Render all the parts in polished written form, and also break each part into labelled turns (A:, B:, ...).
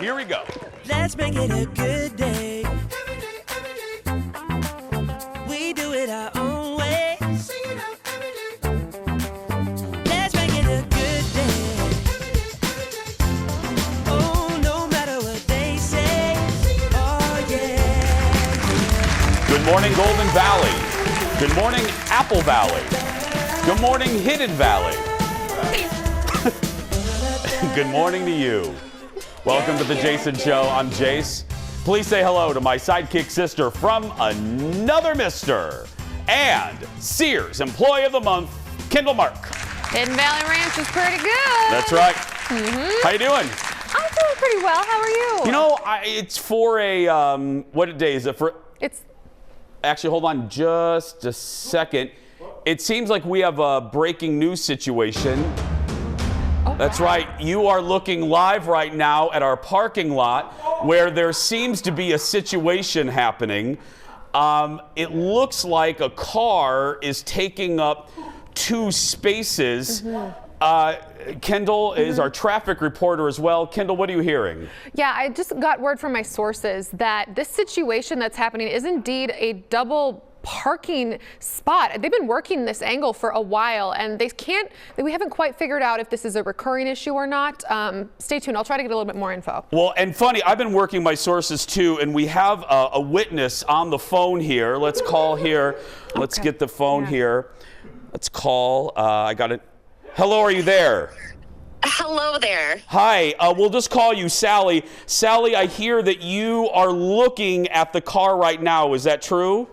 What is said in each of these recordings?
A: Here we go.
B: Let's make it a good day. We do it our own way. Let's make it a good day. Oh, no matter what they say. Oh, yeah.
A: Good morning, Golden Valley. Good morning, Apple Valley. Good morning, Hidden Valley. Good morning to you. Welcome to the Jason Show. I'm Jace. Please say hello to my sidekick sister from another mister and Sears Employee of the Month, Kendall Mark.
C: Hidden Valley Ranch is pretty good.
A: That's right. How you doing?
C: I'm doing pretty well. How are you?
A: You know, it's for a, what day is it for?
C: It's
A: Actually, hold on just a second. It seems like we have a breaking news situation. That's right. You are looking live right now at our parking lot where there seems to be a situation happening. It looks like a car is taking up 2 spaces. Kendall is our traffic reporter as well. Kendall, what are you hearing?
C: Yeah, I just got word from my sources that this situation that's happening is indeed a double parking spot. They've been working this angle for a while and we haven't quite figured out if this is a recurring issue or not. Stay tuned. I'll try to get a little bit more info.
A: Well, and funny, I've been working my sources too, and we have a witness on the phone here. Let's call here. Let's get the phone here. Let's call. I got it. Hello, are you there?
D: Hello there.
A: Hi, we'll just call you Sally. Sally, I hear that you are looking at the car right now. Is that true?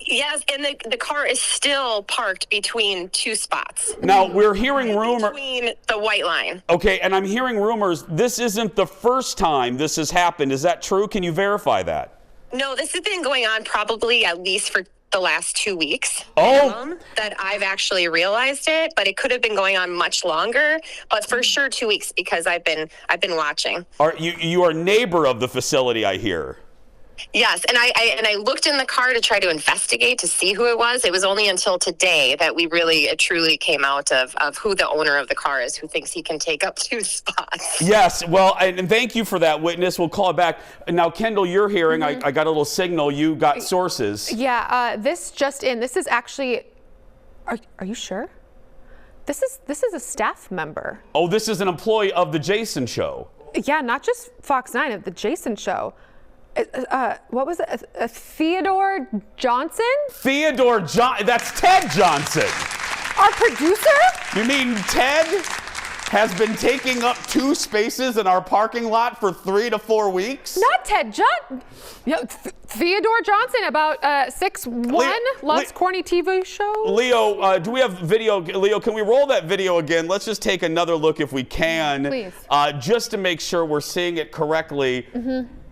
D: Yes, and the car is still parked between 2 spots.
A: Now, we're hearing rumors.
D: Between the white line.
A: Okay, and I'm hearing rumors this isn't the first time this has happened. Is that true? Can you verify that?
D: No, this has been going on probably at least for the last 2 weeks. That I've actually realized it, but it could have been going on much longer, but for sure 2 weeks because I've been watching.
A: You are a neighbor of the facility, I hear.
D: Yes, and I looked in the car to try to investigate to see who it was. It was only until today that we really truly came out of who the owner of the car is, who thinks he can take up 2 spots.
A: Yes, well, and thank you for that, witness. We'll call it back. Now, Kendall, you're hearing. I got a little signal. You got sources.
C: Yeah, this just in. This is actually. Are you sure? This is a staff member.
A: Oh, this is an employee of the Jason Show.
C: Yeah, not just Fox 9, of the Jason Show. What was it? Theodore Johnson?
A: That's Ted Johnson.
C: Our producer?
A: You mean Ted has been taking up 2 spaces in our parking lot for 3 to 4 weeks?
C: Not Ted Johnson. Theodore Johnson, about 6'1", loves corny TV show.
A: Leo, do we have video? Leo, can we roll that video again? Let's just take another look if we can.
C: Please.
A: Just to make sure we're seeing it correctly.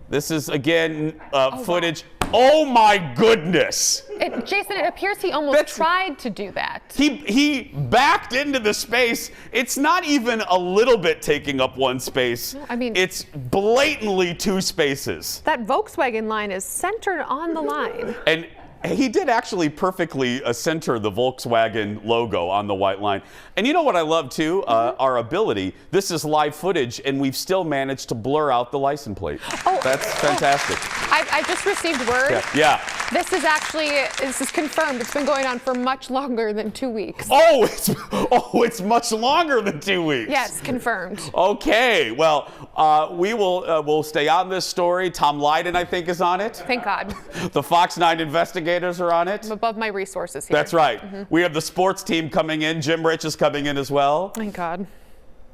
A: This is, again, footage.
C: Wow.
A: Oh, my goodness.
C: Jason, it appears he almost tried to do that.
A: He backed into the space. It's not even a little bit taking up 1 space.
C: I mean,
A: it's blatantly 2 spaces.
C: That Volkswagen line is centered on the line.
A: And he did actually perfectly center the Volkswagen logo on the white line. And you know what I love, too? Our ability. This is live footage, and we've still managed to blur out the license plate. That's fantastic.
C: I just received word.
A: Yeah.
C: This is confirmed. It's been going on for much longer than 2 weeks.
A: It's much longer than 2 weeks.
C: Yes, confirmed.
A: Okay, well, we'll stay on this story. Tom Lydon, I think, is on it.
C: Thank God.
A: The Fox 9 investigators are on it.
C: I'm above my resources here.
A: That's right. We have the sports team coming in. Jim Rich is coming in as well.
C: Thank God.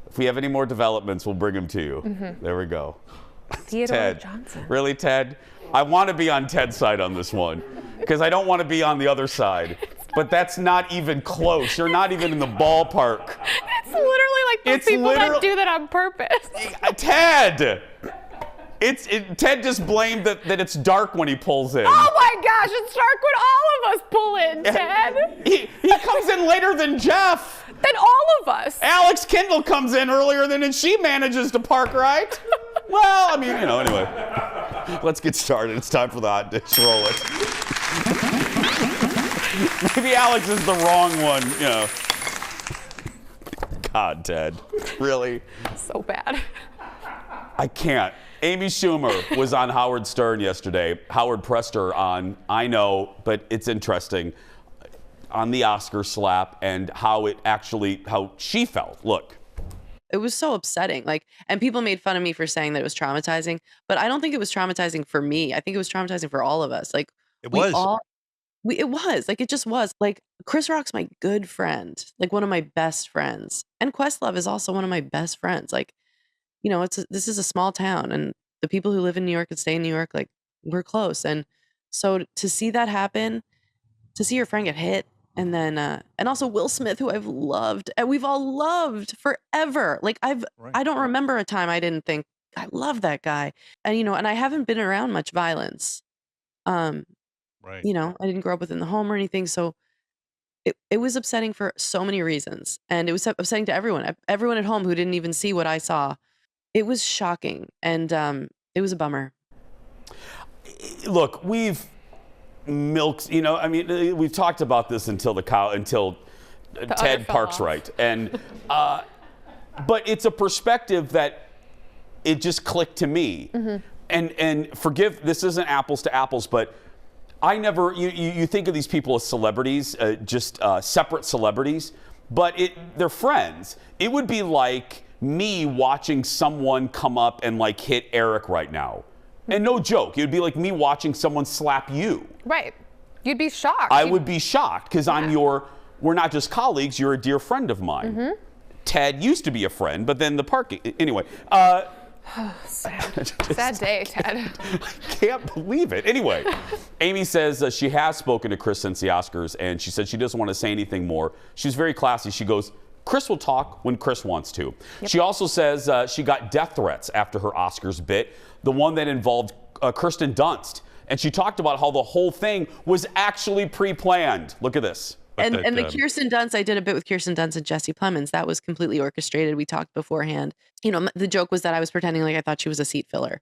A: If we have any more developments, we'll bring them to you. There we go.
C: Theodore Johnson.
A: Really, Ted? I want to be on Ted's side on this one because I don't want to be on the other side. But that's not even close. You're not even in the ballpark.
C: It's literally like those people that do that on purpose.
A: Ted! Ted just blamed that it's dark when he pulls in.
C: Oh my gosh, it's dark when all of us pull in, Ted.
A: He comes in later than Jeff.
C: Than all of us.
A: Alex Kendall comes in earlier and she manages to park right. Well, I mean, anyway. Let's get started. It's time for the hot dish. Roll it. Maybe Alex is the wrong one, God, Ted. Really?
C: So bad.
A: I can't. Amy Schumer was on Howard Stern yesterday. Howard pressed her on, I know, but it's interesting, on the Oscar slap and how she felt. Look.
E: It was so upsetting. And people made fun of me for saying that it was traumatizing, but I don't think it was traumatizing for me. I think it was traumatizing for all of us.
F: It was.
E: It was. It just was. Chris Rock's my good friend, one of my best friends. And Questlove is also one of my best friends. This is a small town, and the people who live in New York and stay in New York, we're close. And so to see that happen, to see your friend get hit, and then and also Will Smith, who I've loved and we've all loved forever. I don't remember a time I didn't think I love that guy. And and I haven't been around much violence.
F: Right.
E: I didn't grow up within the home or anything, so it was upsetting for so many reasons, and it was upsetting to everyone at home who didn't even see what I saw. It was shocking, and it was a bummer.
A: Look, we've milked, we've talked about this until Ted Park's right. And, but it's a perspective that it just clicked to me. Mm-hmm. And forgive, this isn't apples to apples, but you think of these people as celebrities, just separate celebrities, but they're friends. It would be like me watching someone come up and hit Eric right now. And no joke, it would be like me watching someone slap you.
C: Right. You'd be shocked.
A: I would be shocked because we're not just colleagues, you're a dear friend of mine. Mm-hmm. Ted used to be a friend, but then the parking, anyway.
C: Sad day, Ted.
A: I can't believe it. Anyway, Amy says she has spoken to Chris since the Oscars, and she said she doesn't want to say anything more. She's very classy. She goes, Chris will talk when Chris wants to. Yep. She also says she got death threats after her Oscars bit, the one that involved Kirsten Dunst. And she talked about how the whole thing was actually pre-planned. Look at this.
E: And the Kirsten Dunst, I did a bit with Kirsten Dunst and Jesse Plemons. That was completely orchestrated. We talked beforehand. The joke was that I was pretending like I thought she was a seat filler.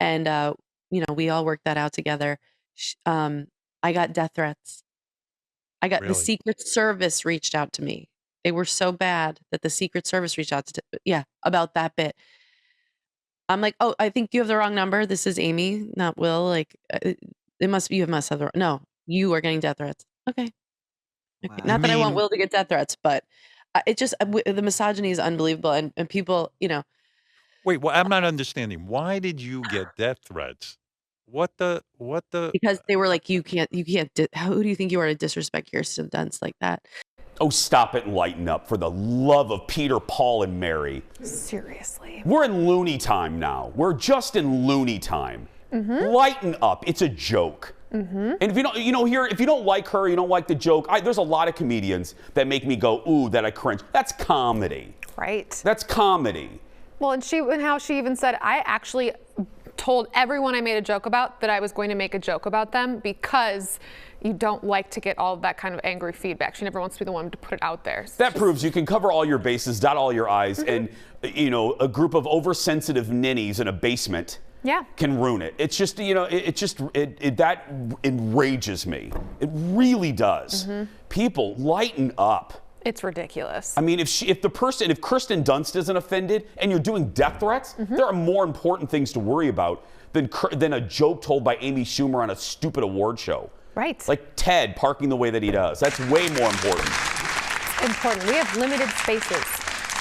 E: And, we all worked that out together. I got death threats. The Secret Service reached out to me. They were so bad that the Secret Service reached out about that bit. I'm like, oh, I think you have the wrong number. This is Amy, not Will. It must be, you must have no, you are getting death threats. Okay. Wow. Not that I want Will to get death threats, but it just, the misogyny is unbelievable. And people,
F: Wait, well, I'm not understanding. Why did you get death threats? What the?
E: Because they were like, you can't, who do you think you are to disrespect Kirsten Dunst like that?
A: Oh, stop it and lighten up for the love of Peter, Paul, and Mary.
C: Seriously.
A: We're in loony time now. We're just in loony time. Mm-hmm. Lighten up. It's a joke. Mm-hmm. And if you don't, if you don't like her, you don't like the joke. There's a lot of comedians that make me go, ooh, that I cringe. That's comedy.
C: Right.
A: That's comedy.
C: Well, and how she even said, I actually told everyone I made a joke about that I was going to make a joke about them because you don't like to get all of that kind of angry feedback. She never wants to be the one to put it out there.
A: That proves you can cover all your bases, dot all your I's, mm-hmm. and a group of oversensitive ninnies in a basement can ruin it. It's just, that enrages me. It really does. Mm-hmm. People, lighten up.
C: It's ridiculous.
A: I mean, if Kirsten Dunst isn't offended and you're doing death threats, mm-hmm. there are more important things to worry about than a joke told by Amy Schumer on a stupid award show.
C: Right.
A: Like Ted parking the way that he does. That's way more important.
C: Important. We have limited spaces.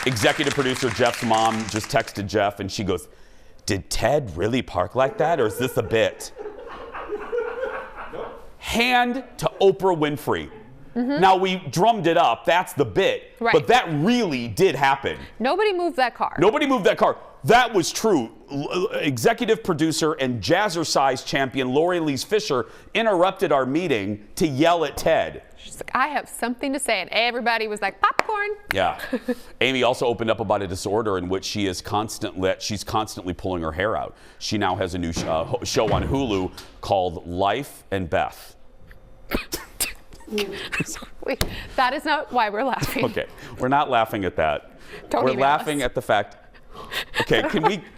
A: Executive producer Jeff's mom just texted Jeff and she goes, did Ted really park like that or is this a bit? Hand to Oprah Winfrey. Mm-hmm. Now, we drummed it up. That's the bit. Right. But that really did happen.
C: Nobody moved that car.
A: That was true. Executive producer and jazzercise champion Lori Lee Fisher interrupted our meeting to yell at Ted.
C: She's like, I have something to say. And everybody was like, popcorn.
A: Yeah. Amy also opened up about a disorder in which she's constantly pulling her hair out. She now has a new show on Hulu called Life and Beth.
C: Wait, that is not why we're laughing.
A: Okay, we're not laughing at that.
C: We're
A: laughing at the fact. Okay,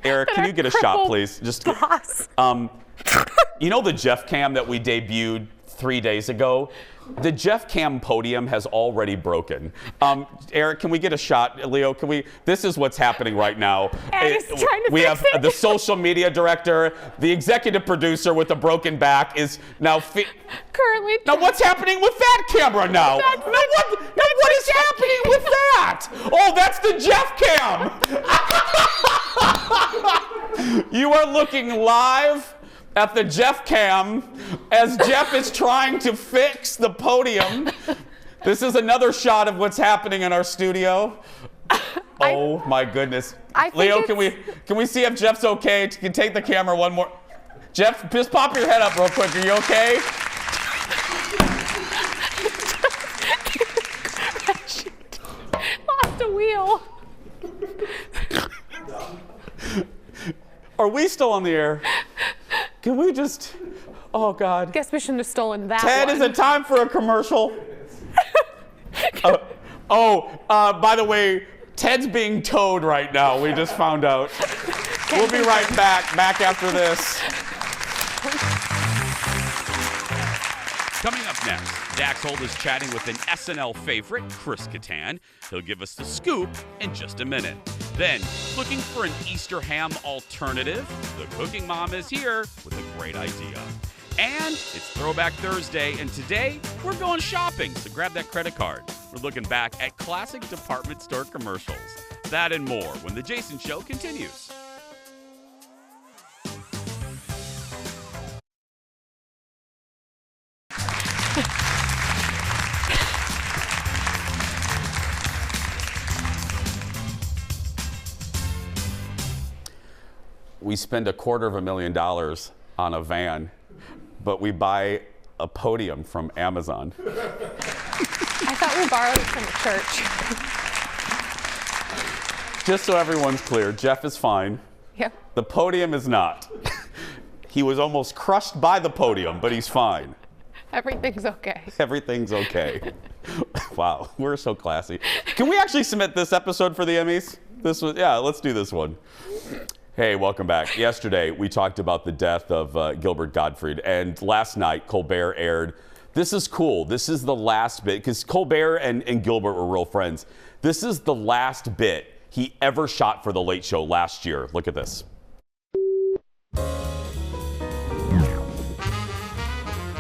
A: Eric, can you get a shot, please? Just.
C: Boss.
A: The Jeff Cam that we debuted 3 days ago. The Jeff Cam podium has already broken. Eric, can we get a shot? Leo, can we? This is what's happening right now.
C: And he's trying to
A: we
C: fix
A: have
C: it.
A: the social media director, the executive producer with a broken back is now
C: Currently.
A: Now what's happening with that camera now?
C: That's
A: What is happening with that? Oh, that's the Jeff Cam. You are looking live at the Jeff Cam as Jeff is trying to fix the podium. This is another shot of what's happening in our studio. Oh my goodness. Leo, can we see if Jeff's okay? You can take the camera one more. Jeff, just pop your head up real quick. Are you okay?
C: Lost a wheel.
A: Are we still on the air? Can we just, oh God.
C: Guess we shouldn't have stolen that
A: Ted,
C: one.
A: is it time for a commercial? By the way, Ted's being towed right now. We just found out. We'll be right back after this.
G: Coming up next, Dax Holt is chatting with an SNL favorite, Chris Kattan. He'll give us the scoop in just a minute. Then, looking for an Easter ham alternative? The cooking mom is here with a great idea. And it's Throwback Thursday, and today we're going shopping, so grab that credit card. We're looking back at classic department store commercials. That and more when The Jason Show continues.
A: We spend $250,000 on a van, but we buy a podium from Amazon.
C: I thought we borrowed it from the church.
A: Just so everyone's clear, Jeff is fine.
C: Yep.
A: The podium is not. He was almost crushed by the podium, but he's fine.
C: Everything's okay.
A: Everything's okay. Wow, we're so classy. Can we actually submit this episode for the Emmys? Yeah, let's do this one. Hey, welcome back. Yesterday, we talked about the death of Gilbert Gottfried, and last night, Colbert aired. This is cool. This is the last bit, because Colbert and Gilbert were real friends. This is the last bit he ever shot for The Late Show last year. Look at this.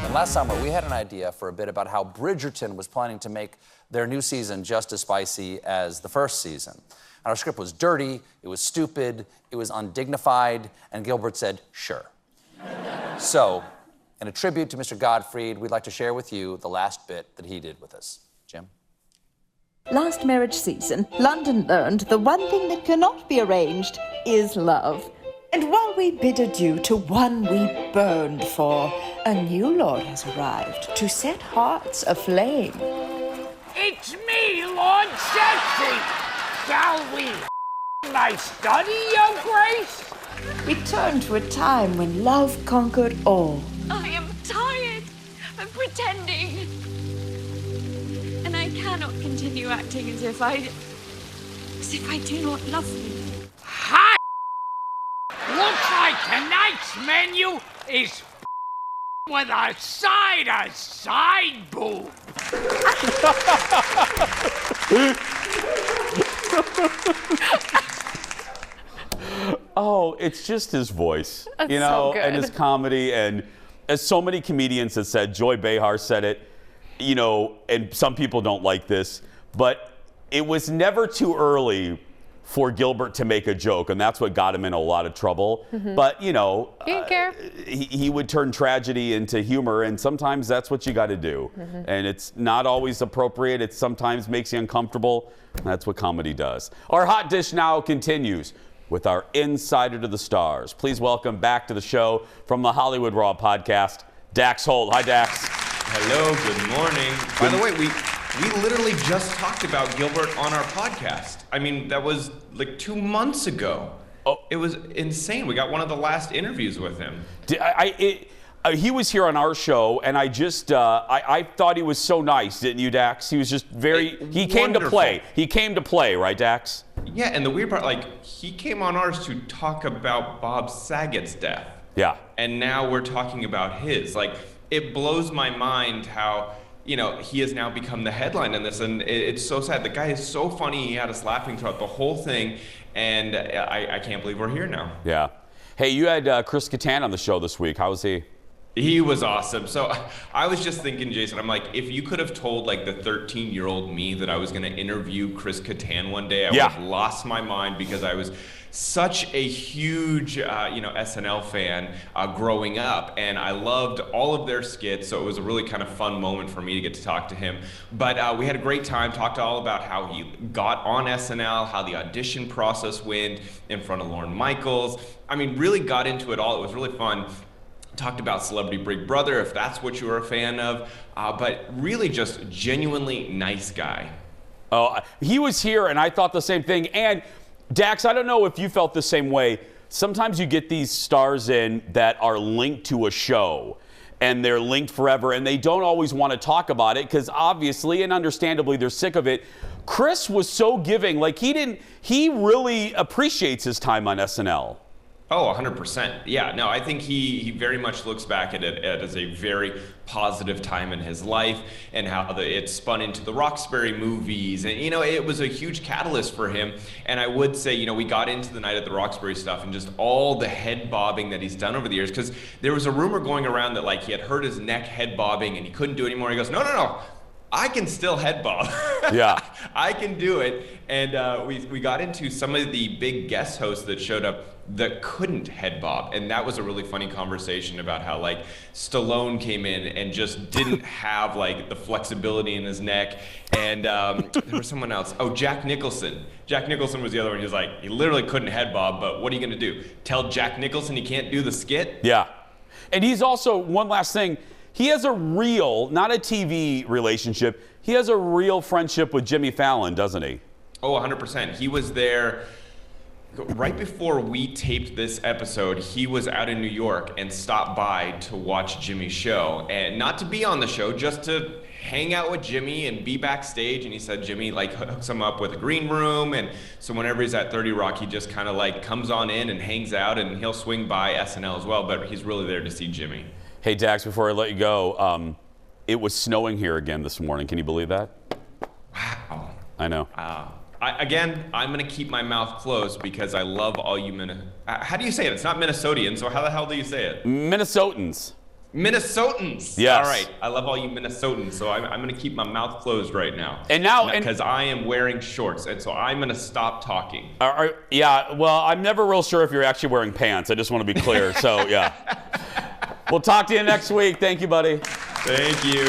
H: And last summer, we had an idea for a bit about how Bridgerton was planning to make their new season just as spicy as the first season. And our script was dirty, it was stupid, it was undignified, and Gilbert said, sure. So, in a tribute to Mr. Gottfried, we'd like to share with you the last bit that he did with us. Jim?
I: Last marriage season, London learned the one thing that cannot be arranged is love. And while we bid adieu to one we burned for, a new lord has arrived to set hearts aflame.
J: It's me, Lord Sexy. Shall we my study, your grace?
I: Return to a time when love conquered all.
K: I am tired of pretending. And I cannot continue acting as if I do not love you.
J: Hi! Looks like tonight's menu is with a side boob.
A: Oh, it's just his voice,
C: That's
A: you know,
C: so good.
A: and his comedy. And as so many comedians have said, Joy Behar said it, you know, and some people don't like this, but it was never too early for Gilbert to make a joke, and that's what got him in a lot of trouble. But, you know,
C: He didn't care.
A: He would turn tragedy into humor, and sometimes that's what you got to do. And it's not always appropriate. It sometimes makes you uncomfortable. That's what comedy does. Our Hot Dish Now continues with our Insider to the Stars. Please welcome back to the show from the Hollywood Raw podcast, Dax Holt. Hi, Dax.
L: Hello, good morning. By the way, we literally just talked about Gilbert on our podcast. I mean, that was like 2 months ago.
A: Oh.
L: It was insane. We got one of the last interviews with him.
A: He was here on our show, and I just, I thought he was so nice, didn't you, Dax? He was just he came to play. He came to play, right, Dax?
L: Yeah, and the weird part, like, he came on ours to talk about Bob Saget's death.
A: Yeah.
L: And now we're talking about his. Like, it blows my mind how, you know, he has now become the headline in this, and it's so sad. The guy is so funny. He had us laughing throughout the whole thing, and I can't believe we're here now.
A: Yeah. Hey, you had Chris Kattan on the show this week. How was he?
L: He was awesome. So I was just thinking, Jason, I'm like, if you could have told like the 13-year-old me that I was going to interview Chris Kattan one day, I would have lost my mind, because I was such a huge, SNL fan growing up, and I loved all of their skits. So it was a really kind of fun moment for me to get to talk to him. But we had a great time, talked all about how he got on SNL, how the audition process went in front of Lorne Michaels. I mean, really got into it all. It was really fun. Talked about Celebrity Big Brother, if that's what you were a fan of, but really just genuinely nice guy.
A: Oh, he was here, and I thought the same thing. And Dax, I don't know if you felt the same way. Sometimes you get these stars in that are linked to a show, and they're linked forever, and they don't always want to talk about it because obviously and understandably they're sick of it. Chris was so giving. Like, he really appreciates his time on SNL.
L: Oh, 100%. Yeah, no, I think he very much looks back at it as a very positive time in his life, and how it spun into the Roxbury movies. And, it was a huge catalyst for him. And I would say, we got into the Night at the Roxbury stuff and just all the head bobbing that he's done over the years. Because there was a rumor going around that, like, he had hurt his neck head bobbing and he couldn't do it anymore. He goes, no. I can still head bob.
A: Yeah.
L: I can do it. And we got into some of the big guest hosts that showed up that couldn't head bob, and that was a really funny conversation about how, like, Stallone came in and just didn't have like the flexibility in his neck, and there was someone else. Oh, Jack Nicholson. Jack Nicholson was the other one. He was like, he literally couldn't head bob, but what are you gonna do? Tell Jack Nicholson he can't do the skit?
A: Yeah. And he's also, one last thing, he has a real, not a TV relationship, he has a real friendship with Jimmy Fallon, doesn't he?
L: Oh, 100%. He was there right before we taped this episode. He was out in New York and stopped by to watch Jimmy's show, and not to be on the show, just to hang out with Jimmy and be backstage. And he said Jimmy like hooks him up with a green room, and so whenever he's at 30 Rock, he just kind of like comes on in and hangs out, and he'll swing by SNL as well, but he's really there to see Jimmy.
A: Hey Dax, before I let you go, it was snowing here again this morning. Can you believe that?
L: Wow.
A: I know.
L: I'm going to keep my mouth closed because I love all you how do you say it? It's not Minnesotian, so how the hell do you say it?
A: Minnesotans.
L: Minnesotans.
A: Yes.
L: All right. I love all you Minnesotans, so I'm going to keep my mouth closed right now.
A: And now,
L: because I am wearing shorts, and so I'm going to stop talking.
A: Yeah. Well, I'm never real sure if you're actually wearing pants. I just want to be clear. So yeah. We'll talk to you next week. Thank you, buddy.
L: Thank you.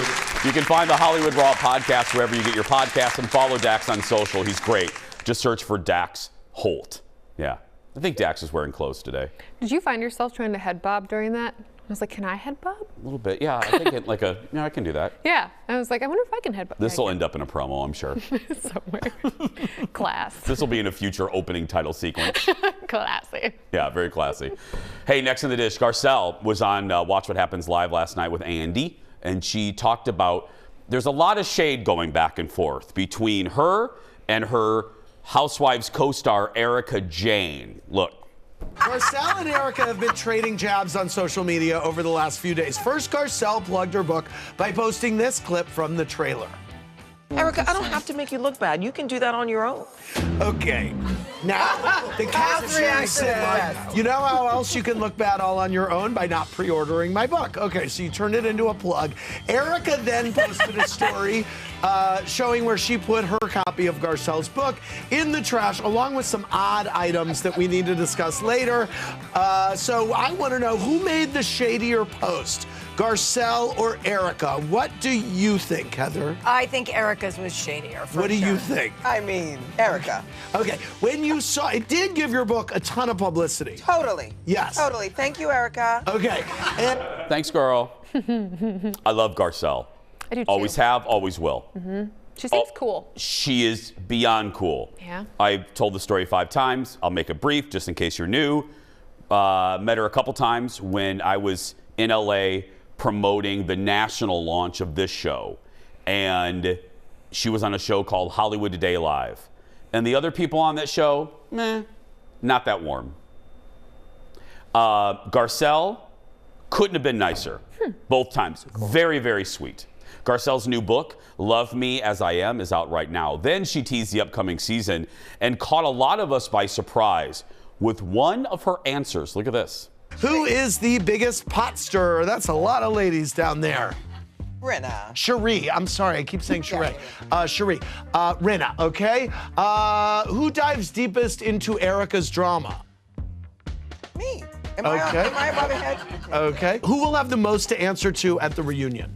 A: You can find the Hollywood Raw podcast wherever you get your podcasts, and follow Dax on social. He's great. Just search for Dax Holt. Yeah. I think Dax is wearing clothes today.
C: Did you find yourself trying to head bob during that? I was like, can I head bob?
A: A little bit. Yeah, I think I can do that.
C: Yeah. I was like, I wonder if I can head bob.
A: This will end up in a promo, I'm sure.
C: Somewhere. Class.
A: This will be in a future opening title sequence.
C: Classy.
A: Yeah, very classy. Hey, next in the dish, Garcelle was on Watch What Happens Live last night with Andy, and she talked about there's a lot of shade going back and forth between her and her Housewives co-star Erica Jane. Look.
M: Garcelle and Erica have been trading jabs on social media over the last few days. First, Garcelle plugged her book by posting this clip from the trailer.
N: Erica, I don't have to make you look bad. You can do that on your own.
M: Okay. Now, the cast said, you know how else you can look bad all on your own? By not pre-ordering my book. Okay, so you turned it into a plug. Erica then posted a story showing where she put her copy of Garcelle's book in the trash, along with some odd items that we need to discuss later. So I want to know, who made the shadier post? Garcelle or Erica? What do you think, Heather?
O: I think Erica's was shadier.
M: What do you think?
O: I mean, Erica.
M: Okay, when you saw it, did give your book a ton of publicity.
O: Totally.
M: Yes.
O: Totally. Thank you, Erica.
M: Okay. And
A: thanks, girl. I love Garcelle.
C: I do too.
A: Always have, always will.
C: Mm-hmm. She seems cool.
A: She is beyond cool.
C: Yeah.
A: I've told the story 5 times. I'll make it brief just in case you're new. Met her a couple times when I was in LA promoting the national launch of this show. And she was on a show called Hollywood Today Live. And the other people on that show, not that warm. Garcelle couldn't have been nicer. Both times. Very, very sweet. Garcelle's new book, Love Me As I Am, is out right now. Then she teased the upcoming season and caught a lot of us by surprise with one of her answers. Look at this.
M: Who is the biggest pot stirrer? That's a lot of ladies down there.
O: Rinna.
M: Cherie. I'm sorry, I keep saying Cherie. Cherie. Rinna, okay? Who dives deepest into Erica's drama?
O: Me. Am I above ahead?
M: Okay. Who will have the most to answer to at the reunion?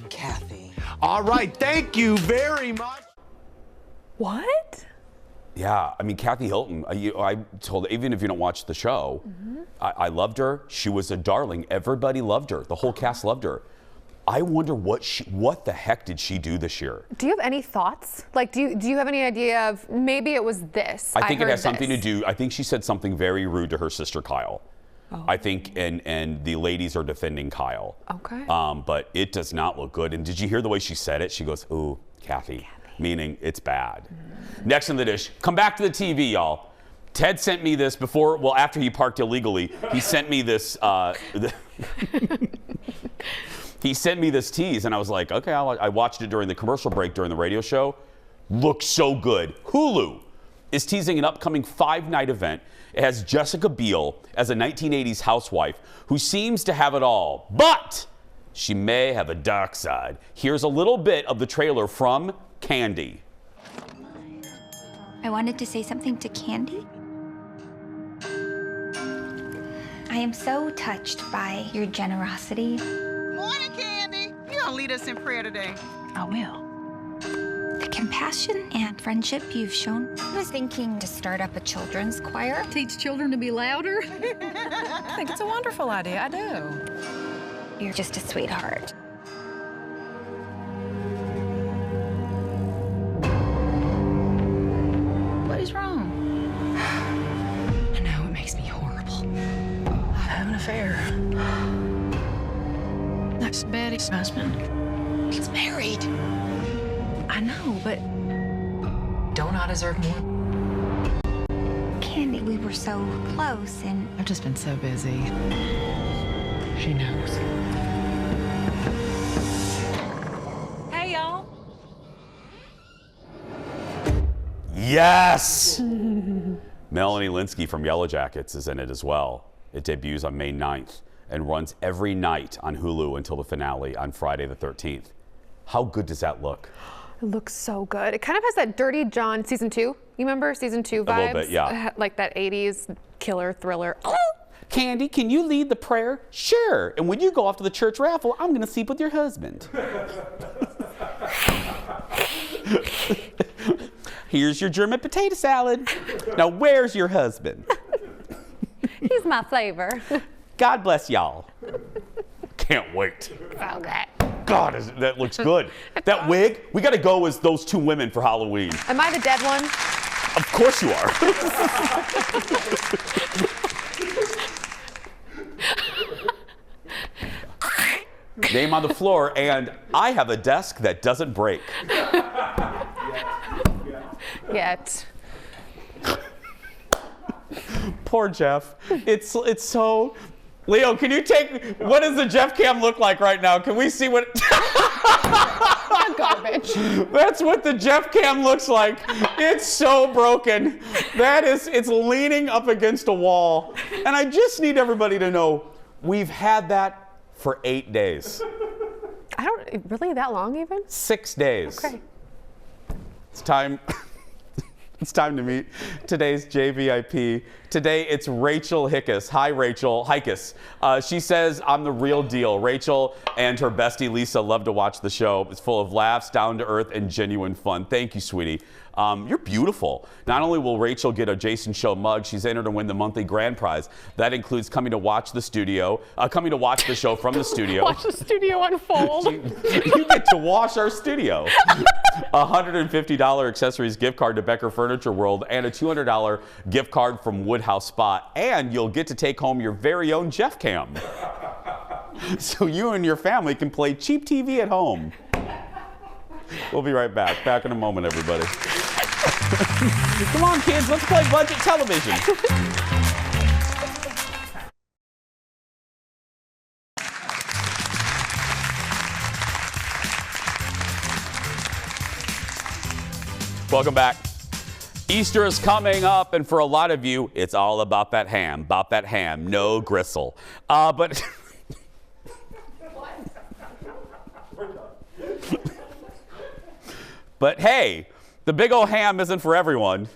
O: Kathy.
M: All right, thank you very much.
C: What?
A: Yeah, I mean, Kathy Hilton, I told her, even if you don't watch the show, I loved her. She was a darling. Everybody loved her. The whole cast loved her. I wonder what the heck did she do this year?
C: Do you have any thoughts? Like, do you have any idea of maybe it was this?
A: I think it
C: heard
A: has something to
C: this.
A: do. I think she said something very rude to her sister Kyle. I think, and the ladies are defending Kyle.
C: Okay.
A: But it does not look good. And did you hear the way she said it? She goes, "Ooh, Kathy," meaning it's bad. Next in the dish, come back to the TV, y'all. Ted sent me this after he parked illegally. He sent me this. He sent me this tease, and I was like, okay, I watched it during the commercial break during the radio show. Looks so good. Hulu is teasing an upcoming 5-night event. It has Jessica Biel as a 1980s housewife who seems to have it all, but she may have a dark side. Here's a little bit of the trailer from Candy.
P: I wanted to say something to Candy. I am so touched by your generosity.
Q: Morning, Candy. You gonna lead us in prayer today?
P: I will. The compassion and friendship you've shown. I was thinking to start up a children's choir.
Q: Teach children to be louder? I think it's a wonderful idea. I do.
P: You're just a sweetheart.
Q: What is wrong? I know, it makes me horrible. I have an affair. That's Betty's husband. He's married. I know, but don't I deserve more?
P: Candy, we were so close and...
Q: I've just been so busy. She knows. Hey, y'all.
A: Yes! Melanie Linsky from Yellow Jackets is in it as well. It debuts on May 9th and runs every night on Hulu until the finale on Friday the 13th. How good does that look?
C: It looks so good. It kind of has that Dirty John season 2. You remember season 2 vibes?
A: A little bit, yeah.
C: Like that 80s killer thriller. Oh!
A: Candy, can you lead the prayer? Sure. And when you go off to the church raffle, I'm going to sleep with your husband. Here's your German potato salad. Now, where's your husband?
C: He's my flavor.
A: God bless y'all. Can't wait.
C: Okay.
A: God, that looks good. That wig, we got to go as those two women for Halloween.
C: Am I the dead one?
A: Of course you are. Name on the floor, and I have a desk that doesn't break.
C: Yet.
A: Poor Jeff. It's so... Leo, can you what does the Jeff cam look like right now? Can we see what...
C: Garbage.
A: That's what the Jeff cam looks like. It's so broken. It's leaning up against a wall. And I just need everybody to know, we've had that for 8 days.
C: Really that long even?
A: 6 days.
C: Okay.
A: It's time. It's time to meet today's JVIP. Today, it's Rachel Hickus. Hi, Rachel. Hickus. She says, I'm the real deal. Rachel and her bestie, Lisa, love to watch the show. It's full of laughs, down to earth, and genuine fun. Thank you, sweetie. You're beautiful. Not only will Rachel get a Jason Show mug, she's entered to win the monthly grand prize. That includes coming to watch the show from the studio.
C: Watch the studio unfold.
A: You get to wash our studio. A $150 accessories gift card to Becker Furniture World and a $200 gift card from Woodhouse Spa. And you'll get to take home your very own Jeff Cam. So you and your family can play cheap TV at home. We'll be right back. Back in a moment, everybody. Come on, kids. Let's play budget television. Welcome back. Easter is coming up, and for a lot of you, it's all about that ham. No gristle. But but hey, the big old ham isn't for everyone.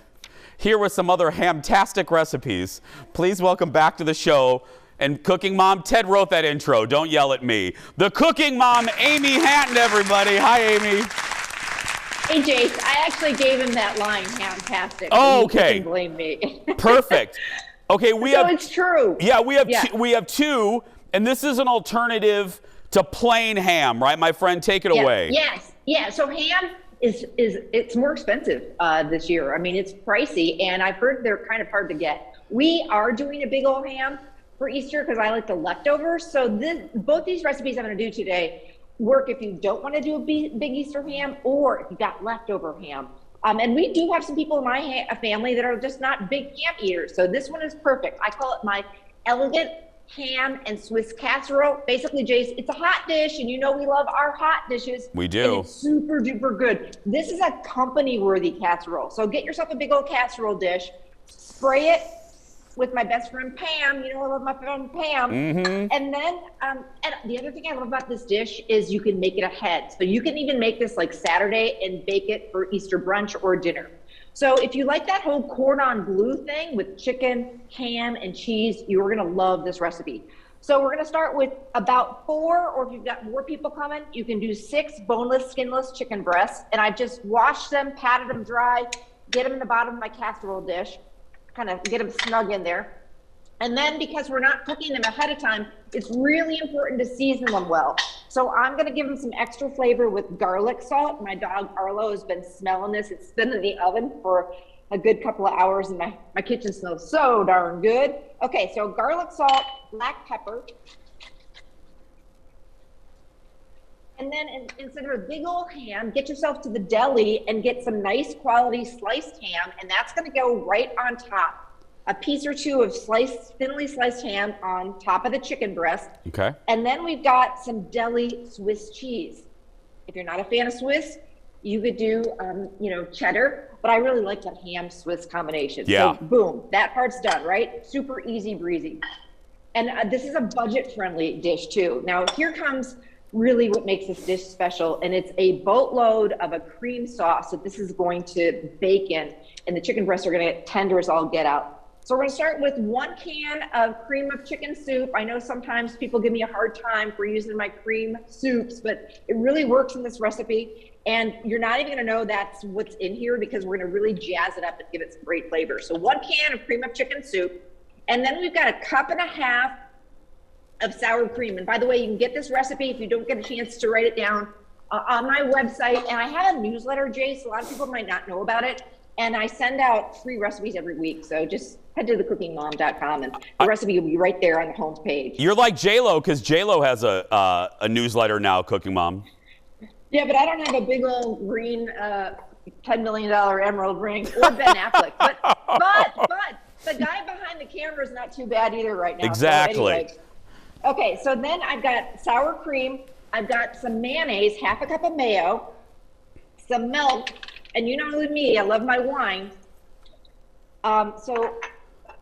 A: Here with some other hamtastic recipes. Please welcome back to the show. And Cooking Mom, Ted wrote that intro. Don't yell at me. The Cooking Mom, Amy Hatton, everybody. Hi, Amy.
R: Hey, Jace, I actually gave him that line, fantastic.
A: Oh, okay.
R: You can blame me.
A: Perfect. Okay,
R: So it's true.
A: Yeah, we have two, and this is an alternative to plain ham, right? My friend, take it away.
R: Yes. Yeah. So ham it's more expensive this year. I mean, it's pricey, and I've heard they're kind of hard to get. We are doing a big old ham for Easter because I like the leftovers. So both these recipes I'm going to do today work if you don't want to do a big Easter ham or if you got leftover ham. And we do have some people in my family that are just not big ham eaters. So this one is perfect. I call it my elegant ham and Swiss casserole. Basically, Jace, it's a hot dish, and you know we love our hot dishes.
A: We do.
R: And it's super duper good. This is a company worthy casserole. So get yourself a big old casserole dish, spray it with my best friend Pam. You know I love my friend Pam.
A: Mm-hmm.
R: And then and the other thing I love about this dish is you can make it ahead. So you can even make this like Saturday and bake it for Easter brunch or dinner. So if you like that whole cordon bleu thing with chicken, ham, and cheese, you're gonna love this recipe. So we're gonna start with about 4, or if you've got more people coming, you can do 6 boneless, skinless chicken breasts. And I've just washed them, patted them dry, get them in the bottom of my casserole dish, kind of get them snug in there. And then because we're not cooking them ahead of time, it's really important to season them well. So I'm gonna give them some extra flavor with garlic salt. My dog Arlo has been smelling this. It's been in the oven for a good couple of hours, and my kitchen smells so darn good. Okay, so garlic salt, black pepper. And then instead of a big old ham, get yourself to the deli and get some nice quality sliced ham, and that's gonna go right on top. A piece or two of thinly sliced ham on top of the chicken breast.
A: Okay.
R: And then we've got some deli Swiss cheese. If you're not a fan of Swiss, you could do, cheddar, but I really like that ham Swiss combination.
A: Yeah.
R: So boom, that part's done, right? Super easy breezy. And this is a budget-friendly dish too. Now here comes really what makes this dish special, and it's a boatload of a cream sauce that this is going to bake in, and the chicken breasts are gonna get tender as all get out. So we're gonna start with 1 can of cream of chicken soup. I know sometimes people give me a hard time for using my cream soups, but it really works in this recipe. And you're not even gonna know that's what's in here because we're gonna really jazz it up and give it some great flavor. So 1 can of cream of chicken soup. And then we've got 1.5 cups of sour cream. And by the way, you can get this recipe if you don't get a chance to write it down on my website. And I have a newsletter, Jace. A lot of people might not know about it. And I send out free recipes every week. So just head to thecookingmom.com and the recipe will be right there on the home page.
A: You're like J-Lo, because J-Lo has a newsletter now, Cooking Mom.
R: Yeah, but I don't have a big old green $10 million emerald ring or Ben Affleck. But the guy behind the camera is not too bad either right now.
A: Exactly.
R: So anyway. Okay, so then I've got sour cream. I've got some mayonnaise, 1/2 cup of mayo, some milk, and you know with me, I love my wine. So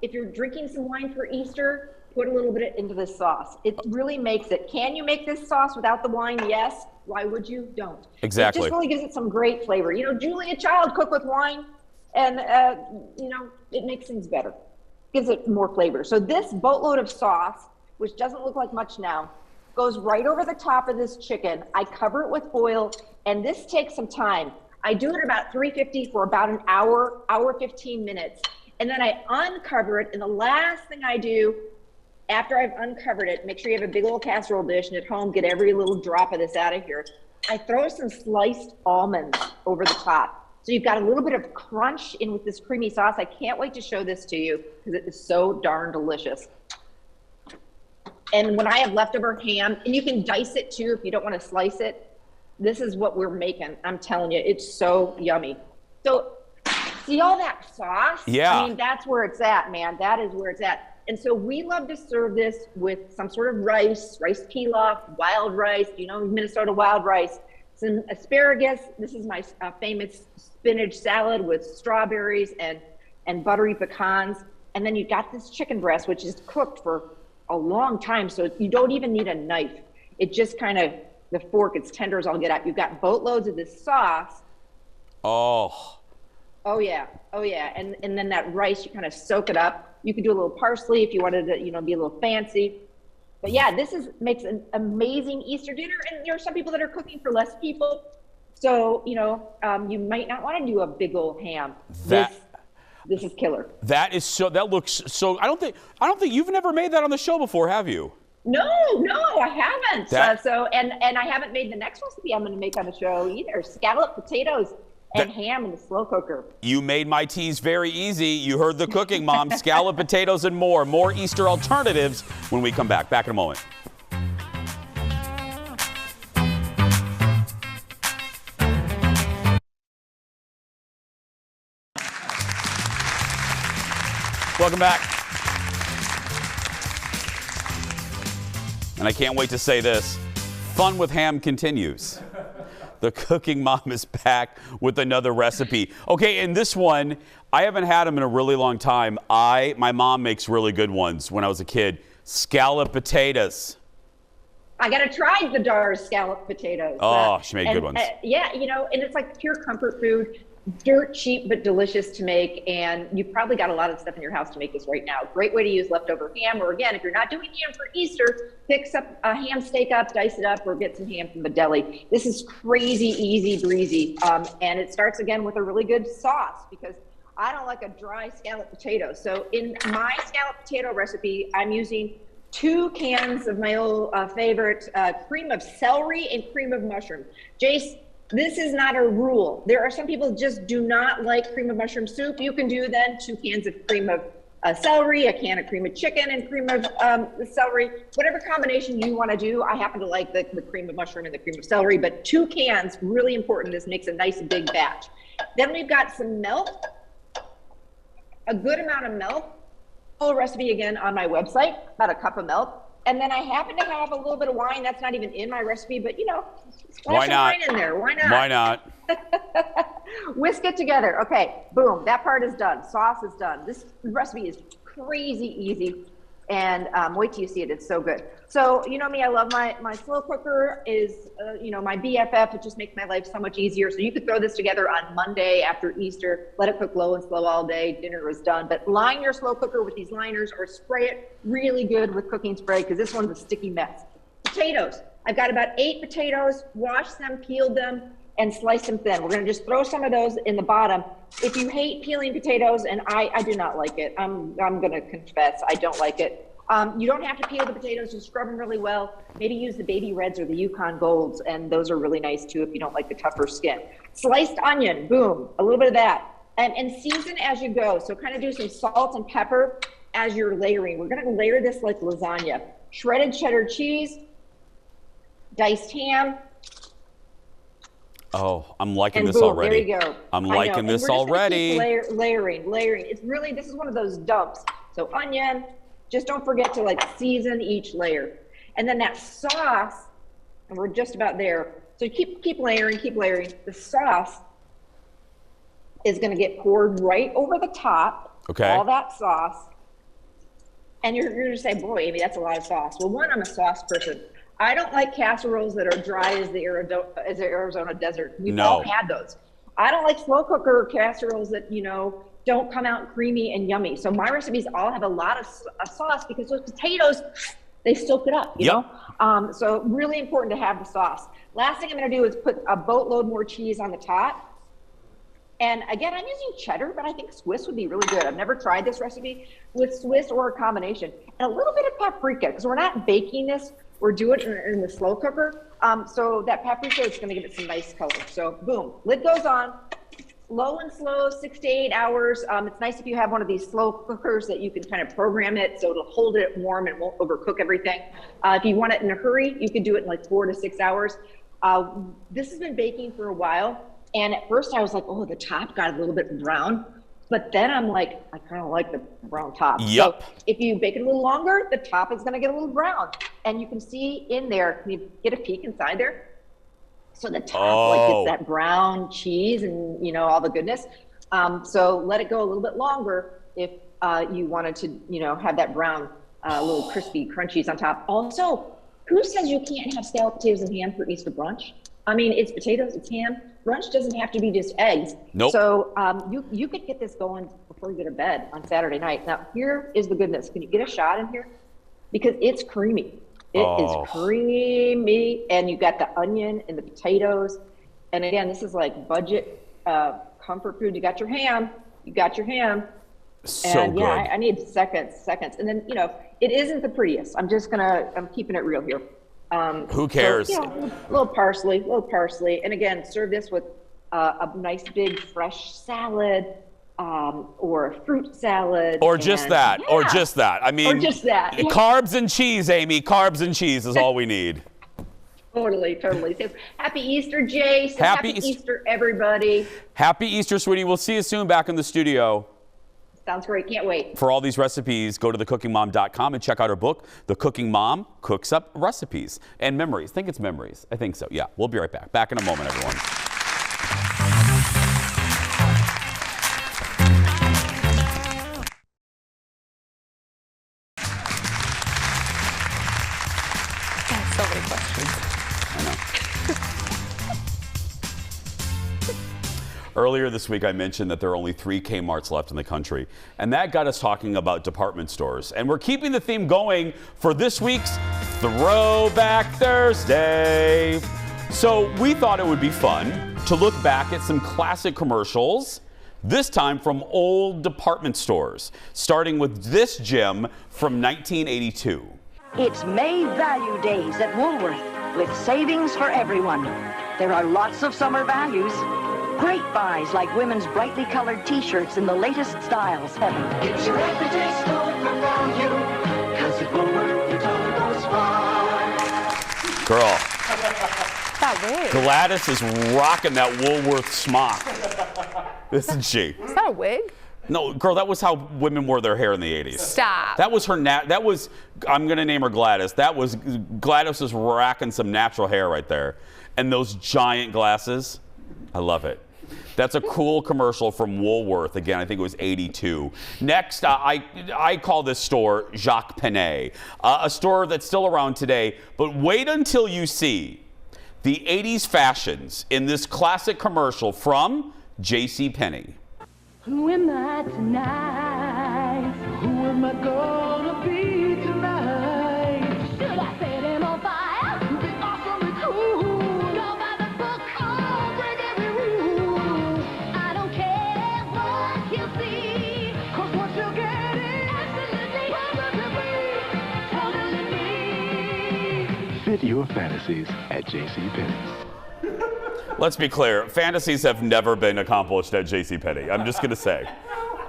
R: if you're drinking some wine for Easter, put a little bit into this sauce. It really makes it. Can you make this sauce without the wine? Yes. Why would you? Don't.
A: Exactly.
R: It just really gives it some great flavor. You know, Julia Child cooked with wine, and it makes things better. Gives it more flavor. So this boatload of sauce, which doesn't look like much now, goes right over the top of this chicken. I cover it with foil, and this takes some time. I do it at about 350 for about an hour, 15 minutes. And then I uncover it, and the last thing I do after I've uncovered it, make sure you have a big old casserole dish, and at home, get every little drop of this out of here. I throw some sliced almonds over the top. So you've got a little bit of crunch in with this creamy sauce. I can't wait to show this to you because it is so darn delicious. And when I have leftover ham, and you can dice it too if you don't want to slice it, this is what we're making. I'm telling you, it's so yummy. So see all that sauce?
A: Yeah.
R: I mean, that's where it's at, man. That is where it's at. And so we love to serve this with some sort of rice pilaf, wild rice, Minnesota wild rice, some asparagus. This is my famous spinach salad with strawberries and buttery pecans. And then you got this chicken breast, which is cooked for a long time. So you don't even need a knife. It just kind of, the fork, it's tender as all get out. You've got boatloads of this sauce.
A: Oh.
R: Oh yeah. Oh yeah. And then that rice, you kind of soak it up. You could do a little parsley if you wanted to, be a little fancy. But yeah, this makes an amazing Easter dinner. And there are some people that are cooking for less people. So, you might not want to do a big old ham. This is killer.
A: That looks so, I don't think you've never made that on the show before, have you?
R: No, I haven't. And I haven't made the next recipe I'm going to make on the show either. Scalloped potatoes and ham in the slow cooker.
A: You made my teas very easy. You heard the cooking, Mom. Scalloped potatoes and more. More Easter alternatives when we come back. Back in a moment. Welcome back. And I can't wait to say this. Fun with ham continues. The cooking mom is back with another recipe. Okay, and this one, I haven't had them in a really long time. My mom makes really good ones when I was a kid. Scalloped potatoes.
R: I got to try the Dar's scalloped potatoes.
A: Oh, she made good ones.
R: Yeah, and it's like pure comfort food. Dirt cheap but delicious to make, and you've probably got a lot of stuff in your house to make this right now. Great way to use leftover ham, or again, if you're not doing ham for Easter, fix up a ham steak up, dice it up, or get some ham from the deli. This is crazy easy breezy, and it starts again with a really good sauce, because I don't like a dry scalloped potato. So in my scalloped potato recipe, I'm using 2 cans of my old favorite cream of celery and cream of mushroom. Jace, this is not a rule. There are some people who just do not like cream of mushroom soup. You can do then 2 cans of cream of celery, a can of cream of chicken and cream of celery, whatever combination you want to do. I happen to like the cream of mushroom and the cream of celery, but 2 cans, really important. This makes a nice big batch. Then we've got some milk, a good amount of milk. Full recipe again on my website, about a cup of milk. And then I happen to have a little bit of wine. That's not even in my recipe, but
A: why not?
R: Wine in there. Why not?
A: Why not?
R: Whisk it together. Okay, boom. That part is done. Sauce is done. This recipe is crazy easy, and wait till you see it. It's so good. So you know me, I love my slow cooker is my BFF. It just makes my life so much easier. So you could throw this together on Monday after Easter. Let it cook low and slow all day. Dinner is done. But line your slow cooker with these liners, or spray it really good with cooking spray, because this one's a sticky mess. Potatoes. I've got about 8 potatoes. Washed them, peeled them, and sliced them thin. We're going to just throw some of those in the bottom. If you hate peeling potatoes, and I do not like it, I'm going to confess I don't like it. You don't have to peel the potatoes, just scrub them really well. Maybe use the baby reds or the Yukon Golds, and those are really nice too if you don't like the tougher skin. Sliced onion, boom, a little bit of that. And season as you go. So kind of do some salt and pepper as you're layering. We're going to layer this like lasagna. Shredded cheddar cheese, diced ham.
A: Oh, I'm liking
R: and
A: this
R: boom,
A: already.
R: There you go.
A: I'm liking this already.
R: Layering. It's really, this is one of those dumps. So onion, just don't forget to season each layer. And then that sauce, and we're just about there. So keep layering. The sauce is going to get poured right over the top.
A: Okay.
R: All that sauce. And you're going to say, boy, Amy, that's a lot of sauce. Well, one, I'm a sauce person. I don't like casseroles that are dry as the Arizona desert. We've all had those. I don't like slow cooker casseroles that, don't come out creamy and yummy. So my recipes all have a lot of sauce, because those potatoes, they soak it up, you know? So really important to have the sauce. Last thing I'm going to do is put a boatload more cheese on the top. And again, I'm using cheddar, but I think Swiss would be really good. I've never tried this recipe with Swiss or a combination. And a little bit of paprika, because we're not baking this. We're doing it in the slow cooker. So that paprika is going to give it some nice color. So boom, lid goes on. Low and slow, 6 to 8 hours. It's nice if you have one of these slow cookers that you can kind of program it so it'll hold it warm and won't overcook everything. If you want it in a hurry, you could do it in 4 to 6 hours. This has been baking for a while. And at first I was like, oh, the top got a little bit brown. But then I'm like, I kind of like the brown top.
A: Yep.
R: So if you bake it a little longer, the top is going to get a little brown. And you can see in there, can you get a peek inside there? So the top like gets that brown cheese and, you know, all the goodness. So let it go a little bit longer if you wanted to, you know, have that brown, little crispy crunchies on top. Also, who says you can't have scalloped potatoes and ham for Easter brunch? I mean, it's potatoes, it's ham. Brunch doesn't have to be just eggs.
A: Nope.
R: So you could get this going before you go to bed on Saturday night. Now, here is the goodness. Can you get a shot in here? Because it's creamy. It is creamy, and you got the onion and the potatoes. And again, this is like budget comfort food. You got your ham.
A: So
R: and yeah,
A: good.
R: I need seconds. And then, you know, it isn't the prettiest. I'm keeping it real here.
A: Who cares?
R: So, you know, a little parsley. And again, serve this with a nice big fresh salad, or a fruit salad.
A: Or just that. I mean,
R: yeah.
A: Carbs and cheese, Amy. Carbs and cheese is all we need.
R: Totally. So, happy Easter, Jace. Happy Easter, everybody.
A: Happy Easter, sweetie. We'll see you soon back in the studio.
R: Sounds great. Can't wait.
A: For all these recipes, go to thecookingmom.com and check out her book, The Cooking Mom Cooks Up Recipes and Memories. I think it's memories. I think so. Yeah, we'll be right back. Back in a moment, everyone.
C: So many questions.
A: I know. Earlier this week, I mentioned that there are only 3 Kmarts left in the country, and that got us talking about department stores. And we're keeping the theme going for this week's Throwback Thursday. So we thought it would be fun to look back at some classic commercials, this time from old department stores, starting with this gem from 1982.
S: It's May Value Days at Woolworth with savings for everyone. There are lots of summer values. Great buys like women's brightly colored t-shirts in the latest styles.
B: Get your everyday store for value, 'cause at Woolworth you don't go far.
A: Girl,
C: That wig.
A: Gladys is rocking that Woolworth smock. Isn't she?
C: Is that a wig?
A: No, girl, that was how women wore their hair in the 80s.
C: Stop.
A: That was her, I'm going to name her Gladys. Gladys was rocking some natural hair right there. And those giant glasses, I love it. That's a cool commercial from Woolworth. Again, I think it was 82. Next, I call this store Jacques Penney, a store that's still around today. But wait until you see the 80s fashions in this classic commercial from JCPenney.
B: Who am I tonight? Who am I gonna be tonight? Should I set him on fire? Be awesomely cool. Go by the book, oh, break every rule. I don't care what you see, 'cause what you're getting absolutely totally me.
T: Fit your fantasies at JCPenney's.
A: Let's be clear, fantasies have never been accomplished at JCPenney. I'm just going to say.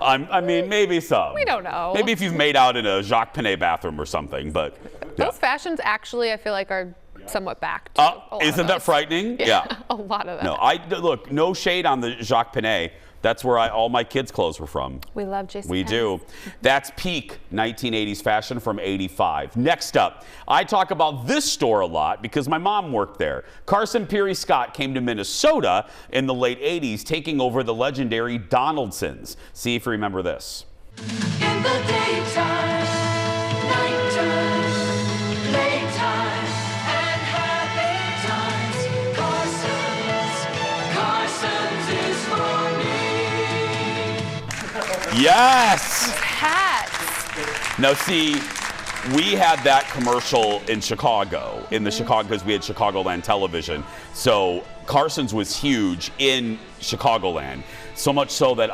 A: I mean, maybe some.
C: We don't know.
A: Maybe if you've made out in a Jacques Penney bathroom or something, but yeah.
C: Those fashions actually, I feel like, are somewhat back to a lot
A: Isn't
C: of
A: that
C: those.
A: frightening?
C: Yeah. A lot of that.
A: No, look, no shade on the Jacques Penney. That's where all my kids' clothes were from.
C: We love JCPenney.
A: We do. That's peak 1980s fashion from 85. Next up, I talk about this store a lot because my mom worked there. Carson Peary Scott came to Minnesota in the late 80s, taking over the legendary Donaldson's. See if you remember this.
B: In the daytime, nighttime, playtime, and happy times, Carson's is for me.
A: Yes!
C: Hats.
A: Now see, we had that commercial in Chicago, because we had Chicagoland television. So Carson's was huge in Chicagoland. So much so that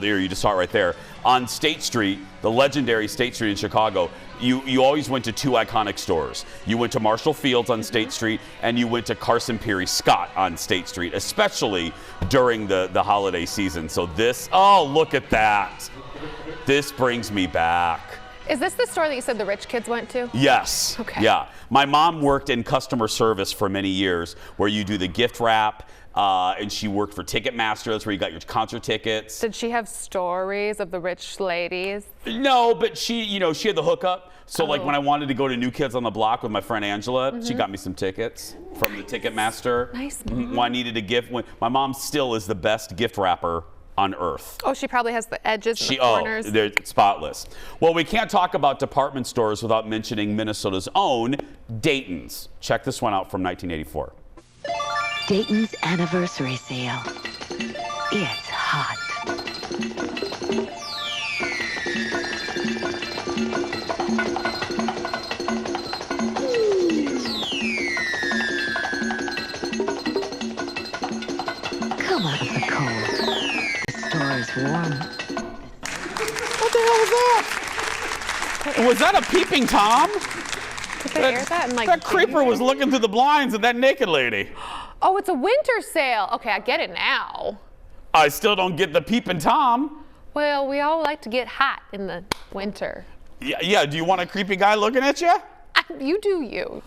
A: there you just saw it right there, on State Street, the legendary State Street in Chicago, you always went to 2 iconic stores. You went to Marshall Fields on State Street, and you went to Carson Peary Scott on State Street, especially during the holiday season. So look at that. This brings me back.
C: Is this the store that you said the rich kids went to?
A: Yes.
C: Okay.
A: Yeah. My mom worked in customer service for many years, where you do the gift wrap, and she worked for Ticketmaster. That's where you got your concert tickets.
C: Did she have stories of the rich ladies?
A: No, but she had the hookup. So like when I wanted to go to New Kids on the Block with my friend Angela, she got me some tickets from the Ticketmaster.
C: Nice.
A: When I needed a gift. My mom still is the best gift wrapper on earth.
C: Oh, she probably has the edges and the corners.
A: They're spotless. Well, we can't talk about department stores without mentioning Minnesota's own Dayton's. Check this one out from 1984.
S: Dayton's anniversary sale. It's hot. Come out of the cold. The store is warm.
A: What the hell was that? Was that a peeping Tom?
C: Did they air that in like
A: That creeper was looking through the blinds at that naked lady.
C: Oh, it's a winter sale. Okay, I get it now.
A: I still don't get the peeping Tom.
C: Well, we all like to get hot in the winter.
A: Yeah. Do you want a creepy guy looking at you?
C: You do you.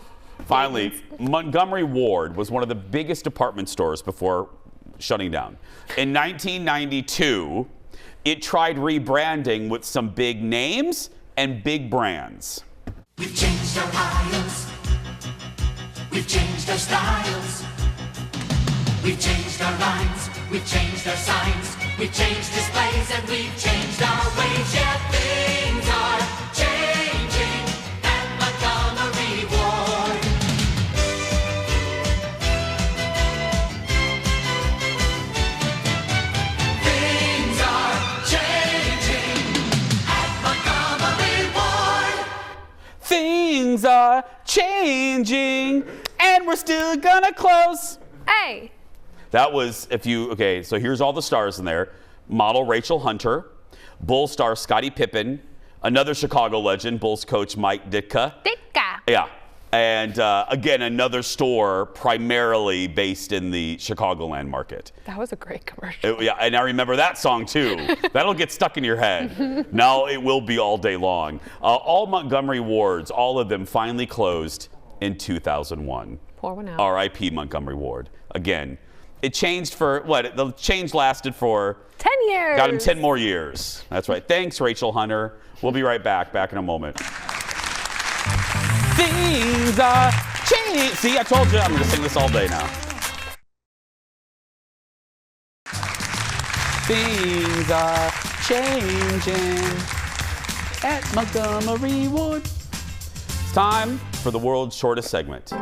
A: Finally, Montgomery Ward was one of the biggest department stores before shutting down. In 1992, it tried rebranding with some big names and big brands.
B: We've changed our aisles. We've changed our styles. We've changed our lines. We've changed our signs. We've changed displays and we've changed our ways. Yeah, things are changing at Montgomery Ward. Things are changing at Montgomery Ward.
A: Things are changing, and we're still gonna close.
C: Hey.
A: That was, so here's all the stars in there. Model Rachel Hunter, Bulls star Scottie Pippen, another Chicago legend, Bulls coach Mike Ditka. Yeah. And again, another store primarily based in the Chicagoland market.
C: That was a great commercial.
A: Yeah, and I remember that song too. That'll get stuck in your head. Now it will be all day long. All Montgomery Wards, all of them finally closed in 2001.
C: Pour one out.
A: R.I.P. Montgomery Ward. Again, it changed for, the change lasted for
C: 10 years.
A: Got him 10 more years. That's right. Thanks, Rachel Hunter. We'll be right back in a moment. Things are changing. See, I told you I'm going to sing this all day now. Things are changing at Montgomery Ward. It's time for the world's shortest segment.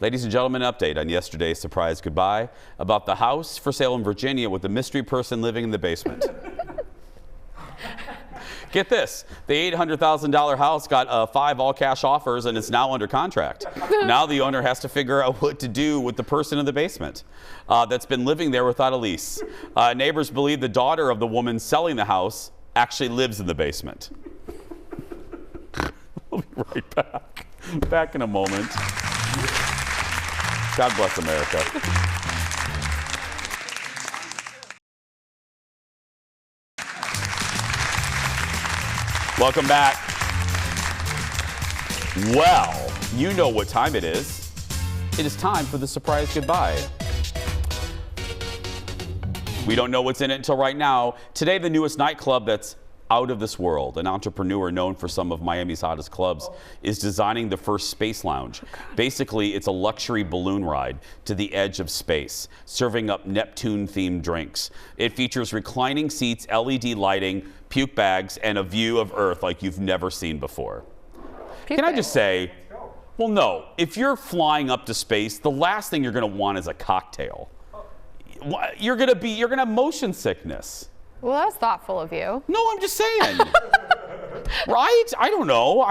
A: Ladies and gentlemen, an update on yesterday's surprise goodbye about the house for sale in Virginia with the mystery person living in the basement. Get this, the $800,000 house got 5 all-cash offers and it's now under contract. Now the owner has to figure out what to do with the person in the basement that's been living there without a lease. Neighbors believe the daughter of the woman selling the house actually lives in the basement. We'll be right back. Back in a moment. God bless America. Welcome back. Well, you know what time it is. It is time for the surprise goodbye. We don't know what's in it until right now. Today, the newest nightclub that's out of this world. An entrepreneur known for some of Miami's hottest clubs is designing the first space lounge. Basically, it's a luxury balloon ride to the edge of space, serving up Neptune-themed drinks. It features reclining seats, LED lighting, puke bags, and a view of Earth like you've never seen before. Can I just say, well, no. If you're flying up to space, the last thing you're going to want is a cocktail. You're going to have motion sickness.
C: Well, that was thoughtful of you.
A: No, I'm just saying. Right? I don't know.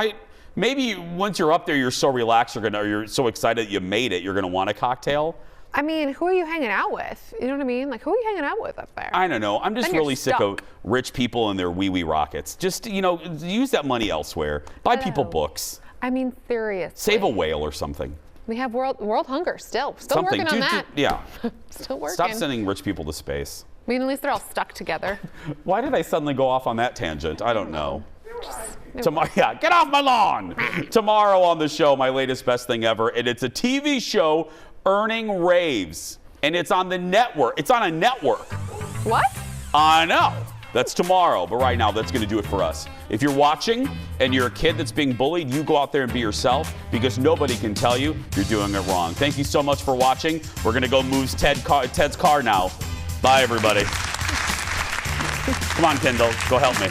A: Maybe once you're up there, you're so relaxed, you're so excited that you made it, you're gonna want a cocktail.
C: I mean, who are you hanging out with? You know what I mean? Like, who are you hanging out with up there?
A: I don't know. I'm just really sick of rich people and their wee-wee rockets. Just, use that money elsewhere. Buy people books.
C: I mean, seriously.
A: Save a whale or something.
C: We have world hunger still. Still
A: something.
C: Working on that.
A: Yeah.
C: Still working.
A: Stop sending rich people to space.
C: I mean, at least they're all stuck together.
A: Why did I suddenly go off on that tangent? I don't know. Tomorrow, yeah, get off my lawn. Tomorrow on the show, my latest best thing ever, and it's a TV show earning raves, and it's on the network. It's on a network.
C: What?
A: I know. That's tomorrow, but right now, that's going to do it for us. If you're watching and you're a kid that's being bullied, you go out there and be yourself because nobody can tell you you're doing it wrong. Thank you so much for watching. We're going to go move Ted's car now. Bye, everybody. Come on, Kendall. Go help me.